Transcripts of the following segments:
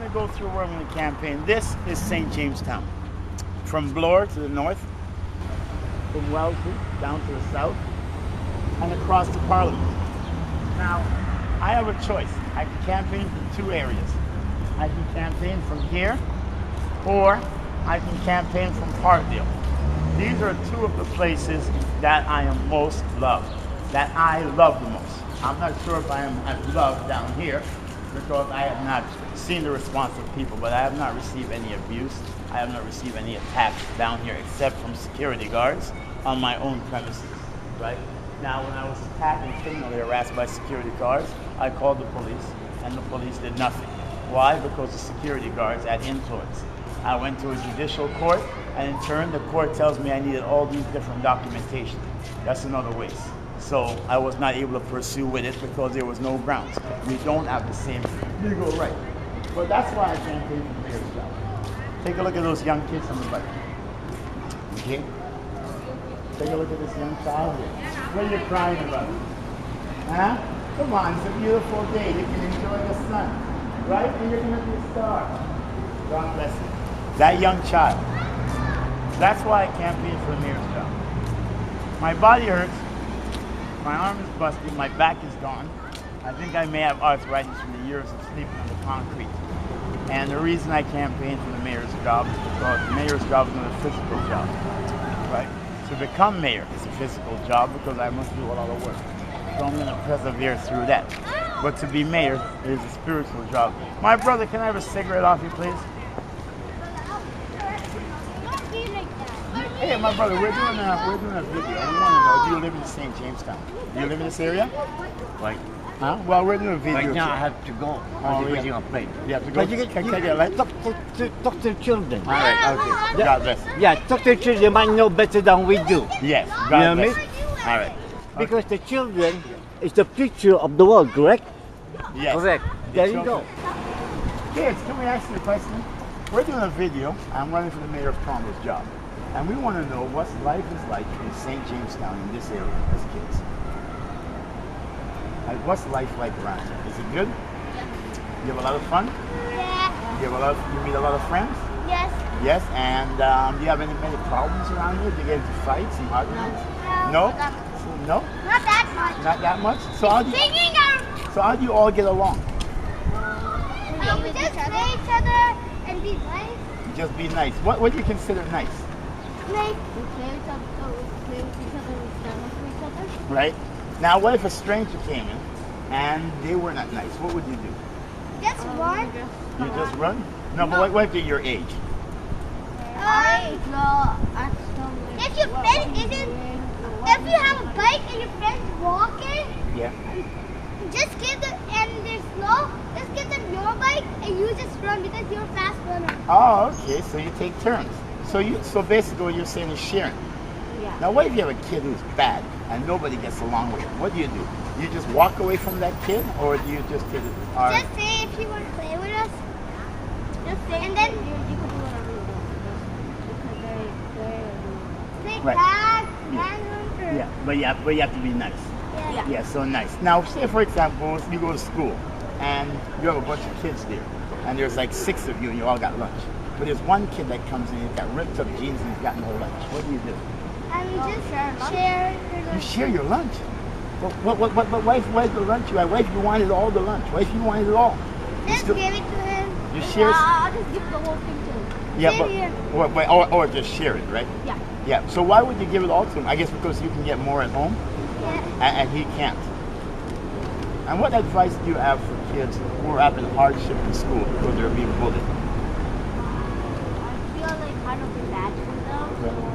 to go through where I'm going to campaign. This is St. Jamestown. From Bloor to the north, from Wellesley down to the south, and across to Parliament. Now, I have a choice. I can campaign from two areas. I can campaign from here, or I can campaign from Parkdale. These are two of the places that I am most loved, that I love the most. I'm not sure if I am as loved down here because I have not seen the response of people, but I have not received any abuse. I have not received any attacks down here except from security guards on my own premises, right? Now, when I was attacked and criminally harassed by security guards, I called the police, and the police did nothing. Why? Because the security guards had influence. I went to a judicial court, and in turn, the court tells me I needed all these different documentation. That's another waste. So I was not able to pursue with it because there was no grounds. We don't have the same legal right. But that's why I campaigned for the mayor's job. Take a look at those young kids on the bike. Okay? Take a look at this young child here. What are you crying about? Huh? Come on, it's a beautiful day. You can enjoy the sun. Right? And you're going to be a star. God bless you. That young child. That's why I campaigned for the mayor's job. My body hurts. My arm is busted. My back is gone. I think I may have arthritis from the years of sleeping on the concrete. And the reason I campaigned for the mayor's job is because the mayor's job is not a physical job. Right? To become mayor is a physical job because I must do a lot of work. So I'm going to persevere through that. But to be mayor is a spiritual job. My brother, can I have a cigarette off you, please? Hey, my brother, we're doing a video. We want to know, do you live in St. Jamestown? Do you live in this area? Right. Huh? Well, we're doing a video. Right now I have to go. I'm waiting on plane. You have to go? Can I get a light? Talk to the children. All right, okay. God bless. Yeah, talk to the children. They might know better than we do. Yes, You know God what I bless. mean? All right. Because the children is the future of the world, correct? Yes. Correct. There you go. Kids, can we ask you a question? We're doing a video. I'm running for the mayor of Toronto's job. And we want to know what life is like in St. Jamestown in this area as kids. Like, what's life like around here? Is it good? You have a lot of fun? Yeah. You meet a lot of friends? Yes. Yes, and do you have many problems around here? Do you get into fights and arguments? No. No? Not that much. Not that much? So how do you all get along? We just play each other and be nice. Just be nice. What do you consider nice? Like we play with each other, we stand up for each other. Right? Now, what if a stranger came in and they were not nice? What would you do? Just run. You just run? No, but what if they're your age? If you have a bike and your friends walking, Yeah. just give them, and they're slow, just give them your bike and you just run because you're a fast runner. Oh, okay. So you take turns. So basically what you're saying is sharing. Yeah. Now, what if you have a kid who's bad and nobody gets along with him? What do? You just walk away from that kid, or do you just hit it? Just say if you want to play with us. Just say, and then you can do whatever you want. Because play Right. tag, Yeah, but you have to be nice. Yeah. Yeah, so nice. Now, say for example, you go to school and you have a bunch of kids there, and there's like 6 of you, and you all got lunch. But there's one kid that comes in, he's got ripped up jeans, and he's got no lunch. What do you do? And we just share your lunch. You share your lunch. But why is the lunch you had? What if you wanted all the lunch? What if you wanted it all? Just give it to him. You share. I'll just give the whole thing to him. Yeah, Same here. or just share it, right? Yeah. Yeah. So why would you give it all to him? I guess because you can get more at home, Yeah. and he can't. And what advice do you have for kids who are having hardship in school because they're being bullied? I feel like kind of bad for them.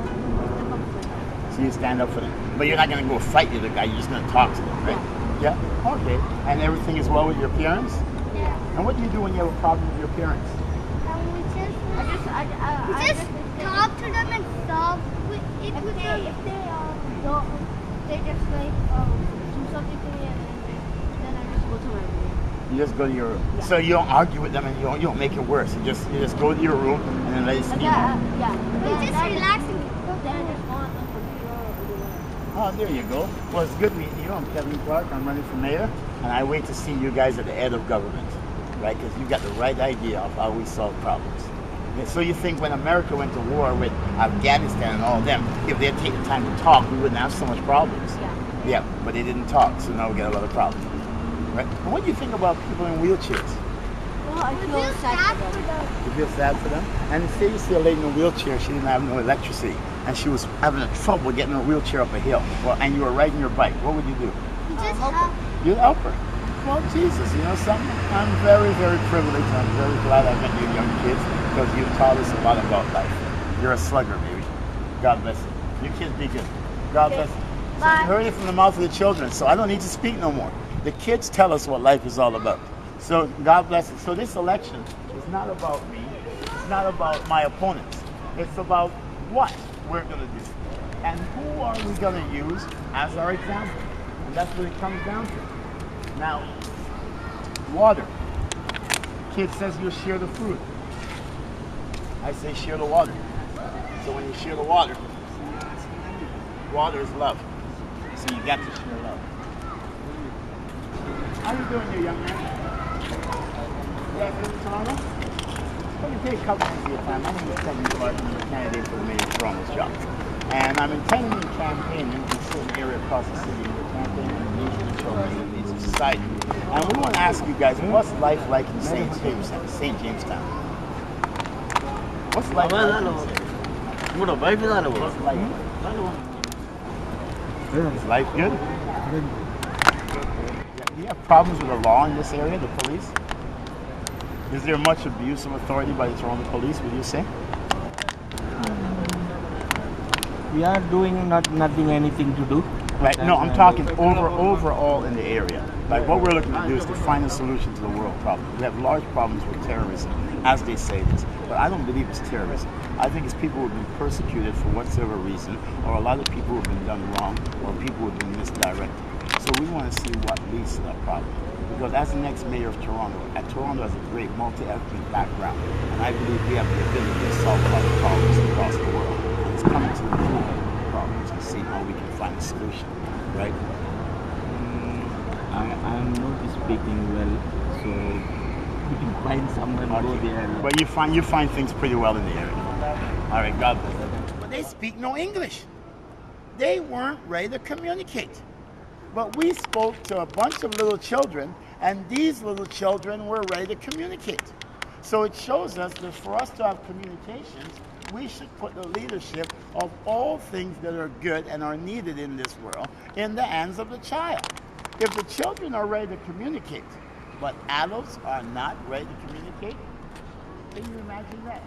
So you stand up for them. But you're not going to go fight the other guy, you're just going to talk to them, right? Yeah? Okay. And everything is well with your parents? Yeah. And what do you do when you have a problem with your parents? And we just talk to them and solve it with them. If they don't, they just like do something to me, and then I just go to my room. You just go to your room. Yeah. So you don't argue with them and you don't make it worse. You just go to your room and then let it steam out. Yeah. We just relaxing. Then I just go on the computer or do whatever. Oh, there you go. Well, it's good meeting you. I'm Kevin Clarke. I'm running for mayor, and I wait to see you guys at the head of government. right? Because you got the right idea of how we solve problems. And so you think when America went to war with Afghanistan and all of them, if they'd take the time to talk, we wouldn't have so much problems. Yeah, but they didn't talk, so now we got a lot of problems. Right? And what do you think about people in wheelchairs? Well, I feel sad for them. You feel sad for them? And say you see a lady in a wheelchair, she didn't have no electricity, and she was having trouble getting her wheelchair up a hill, well, and you were riding your bike, what would you do? You just help her. You'd help her. Well, Jesus, you know something? I'm very, very privileged. I'm very glad I met you young kids because you've taught us a lot about life. You're a slugger, baby. God bless you. You kids be good. God bless you. So you heard it from the mouth of the children, so I don't need to speak no more. The kids tell us what life is all about. So God bless you. So this election is not about me. It's not about my opponents. It's about what we're going to do. And who are we going to use as our example? And that's what it comes down to. Now, water. Kid says you share the fruit. I say share the water. So when you share the water is love. So you got to share love. How you doing here, young man? You guys live in Toronto? Well, you take a couple of your time. My name is Kevin Clarke. I'm a candidate for the mayor of Toronto's job. And I'm intending to campaign in a certain area across the city. We're campaigning on the needs of the children and the needs of society. And we want to ask you guys, what's life like in St. Jamestown? What's life like in St. What's life like? Is life good? Do you have problems with the law in this area, the police? Is there much abuse of authority by the Toronto police, would you say? We are doing nothing, anything to do. Right. No, I'm talking overall in the area. Like what we're looking to do is to find a solution to the world problem. We have large problems with terrorism, as they say this. But I don't believe it's terrorism. I think it's people who have been persecuted for whatsoever reason, or a lot of people who have been done wrong, or people who have been misdirected. So we want to see what leads to that problem. Because as the next mayor of Toronto, Toronto has a great multi-ethnic background, and I believe we have the ability to solve a lot of problems across the world. And it's coming to the root of the problems and see how we can find a solution, right? I am not speaking well, so you can find someone go there. But you find things pretty well in the area. All right, God bless them. But they speak no English. They weren't ready to communicate. But we spoke to a bunch of little children, and these little children were ready to communicate. So it shows us that for us to have communications, we should put the leadership of all things that are good and are needed in this world in the hands of the child. If the children are ready to communicate, but adults are not ready to communicate, can you imagine that?